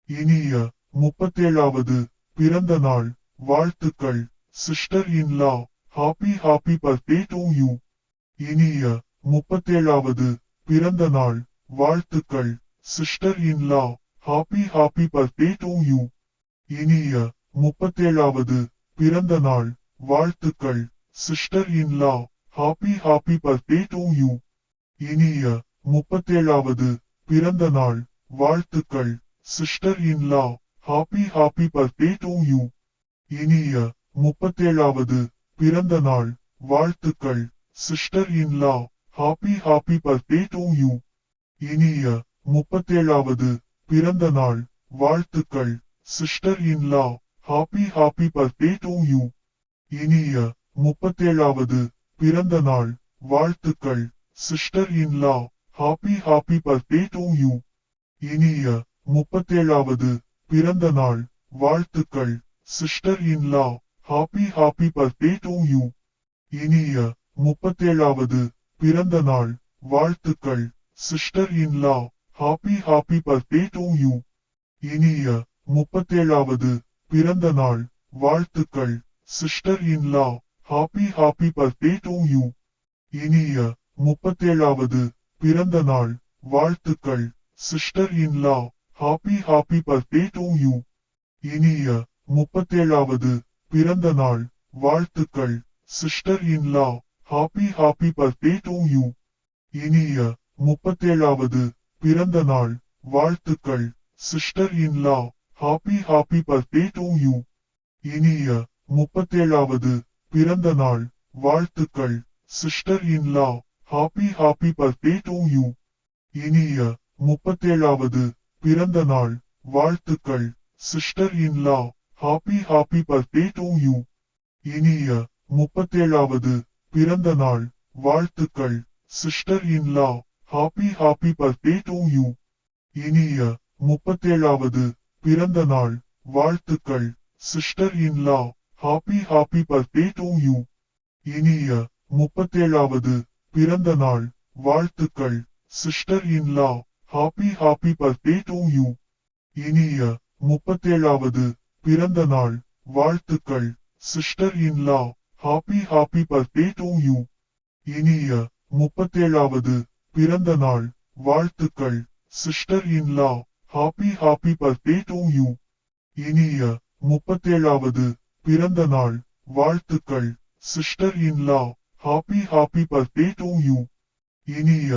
இனிய 37வது பிறந்த நாள் வாழ்த்துக்கள் sister in law. Happy birthday to you. இனிய 37வது பிறந்த நாள் வாழ்த்துக்கள் sister in law. Happy birthday to you. இனிய 37வது பிறந்த நாள் வாழ்த்துக்கள் sister in law. Happy birthday to you. இனிய 37வது பிறந்த நாள் வாழ்த்துக்கள் sister in law. Happy birthday to you. இனிய 37வது பிறந்த நாள் வாழ்த்துக்கள் sister in law. Happy birthday to you. இனிய 37வது பிறந்த நாள் வாழ்த்துக்கள் sister in law. Happy birthday to you. இனிய 37வது பிறந்த நாள் வாழ்த்துக்கள் sister in law. Happy birthday to you. இனிய 37வது பிறந்த நாள் வாழ்த்துக்கள் sister in law. Happy birthday to you. இனிய 37வது பிறந்த நாள் வாழ்த்துக்கள் sister in law. Happy birthday to you. இனிய 37வது பிறந்த நாள் வாழ்த்துக்கள் sister in law. Happy birthday to you. இனிய 37வது பிறந்த நாள் வாழ்த்துக்கள் sister in law. Happy birthday to you. இனிய 37வது பிறந்த நாள் வாழ்த்துக்கள் sister in law. Happy birthday to you. இனிய 37வது பிறந்த நாள் வாழ்த்துக்கள் sister in law. Happy birthday to you. இனிய 37வது பிறந்த நாள் வாழ்த்துக்கள் sister in law. Happy birthday to you. இனிய 37வது பிறந்த நாள் வாழ்த்துக்கள் sister in law. Happy birthday to you. இனிய 37வது பிறந்த நாள் வாழ்த்துக்கள் sister in law. Happy birthday to you. இனிய 37வது பிறந்த நாள் வாழ்த்துக்கள் sister in law. Happy birthday to you. இனிய 37வது பிறந்த நாள் வாழ்த்துக்கள் sister in law. Happy birthday to you. இனிய 37வது பிறந்த நாள் வாழ்த்துக்கள் sister in law. Happy birthday to you. இனிய 37வது பிறந்த நாள் வாழ்த்துக்கள் sister in law. Happy birthday to you. இனிய 37வது பிறந்த நாள் வாழ்த்துக்கள் sister in law. Happy birthday to you. இனிய